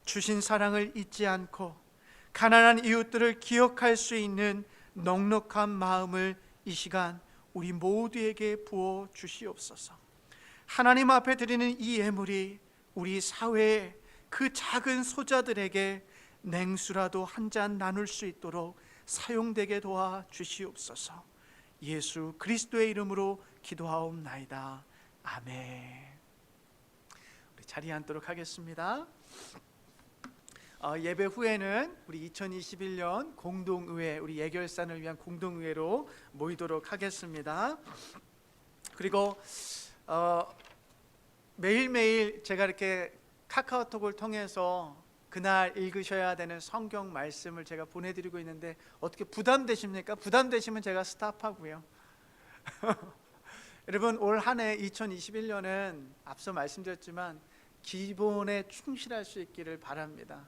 주신 사랑을 잊지 않고 가난한 이웃들을 기억할 수 있는 넉넉한 마음을 이 시간 우리 모두에게 부어 주시옵소서. 하나님 앞에 드리는 이 예물이 우리 사회의 그 작은 소자들에게 냉수라도 한 잔 나눌 수 있도록 사용되게 도와 주시옵소서. 예수 그리스도의 이름으로 기도하옵나이다. 아멘. 우리 자리에 앉도록 하겠습니다. 예배 후에는 우리 2021년 공동의회, 우리 예결산을 위한 공동의회로 모이도록 하겠습니다. 그리고 매일매일 제가 이렇게 카카오톡을 통해서 그날 읽으셔야 되는 성경 말씀을 제가 보내드리고 있는데 어떻게 부담되십니까? 부담되시면 제가 스탑하고요. 여러분, 올 한 해 2021년은 앞서 말씀드렸지만 기본에 충실할 수 있기를 바랍니다.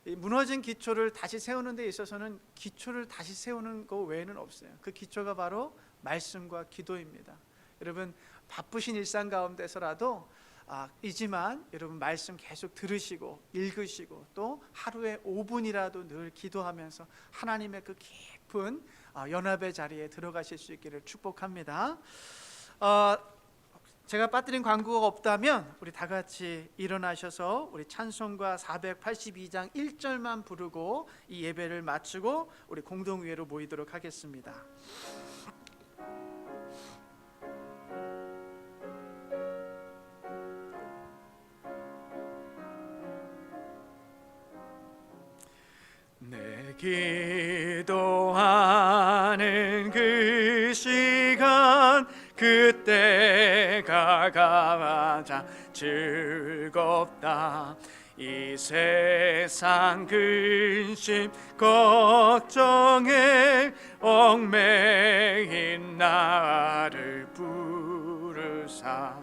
이 무너진 기초를 다시 세우는 데 있어서는 기초를 다시 세우는 것 외에는 없어요. 그 기초가 바로 말씀과 기도입니다. 여러분, 바쁘신 일상 가운데서라도 이지만 여러분 말씀 계속 들으시고 읽으시고 또 하루에 5분이라도 늘 기도하면서 하나님의 그 깊은 연합의 자리에 들어가실 수 있기를 축복합니다. 제가 빠뜨린 광고가 없다면 우리 다 같이 일어나셔서 우리 찬송가 482장 1절만 부르고 이 예배를 마치고 우리 공동의회로 모이도록 하겠습니다. 내 기도하는 그 시간 그때가 가장 즐겁다. 이 세상 근심 걱정에 얽매인 나를 부르사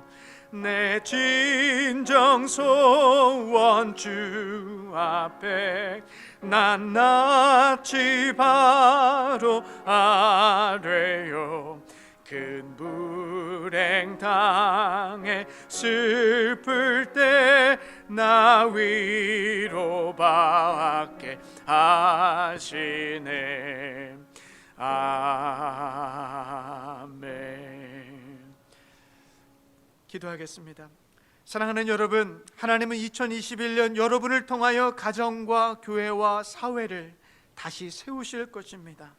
내 진정 소원 주 앞에 낱낱이 바로 아뢰요. 큰 불행 당해 슬플 때 나 위로받게 하시네. 아멘. 기도하겠습니다. 사랑하는 여러분, 하나님은 2021년 여러분을 통하여 가정과 교회와 사회를 다시 세우실 것입니다.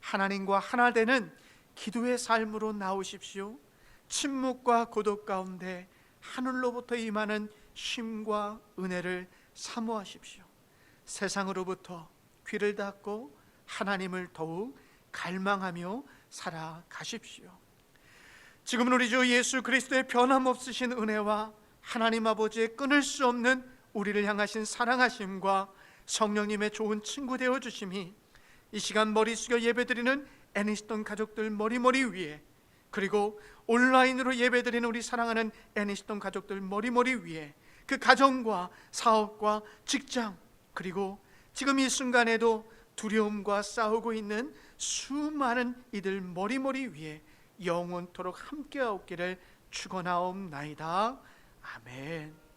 하나님과 하나 되는 기도의 삶으로 나오십시오. 침묵과 고독 가운데 하늘로부터 임하는 쉼과 은혜를 사모하십시오. 세상으로부터 귀를 닫고 하나님을 더욱 갈망하며 살아가십시오. 지금은 우리 주 예수 그리스도의 변함없으신 은혜와 하나님 아버지의 끊을 수 없는 우리를 향하신 사랑하심과 성령님의 좋은 친구 되어 주심이 이 시간 머리 숙여 예배드리는 애니스턴 가족들 머리머리 위에, 그리고 온라인으로 예배드리는 우리 사랑하는 애니스턴 가족들 머리머리 위에, 그 가정과 사업과 직장, 그리고 지금 이 순간에도 두려움과 싸우고 있는 수많은 이들 머리머리 위에 영원토록 함께하옵기를 축원하옵나이다. 아멘.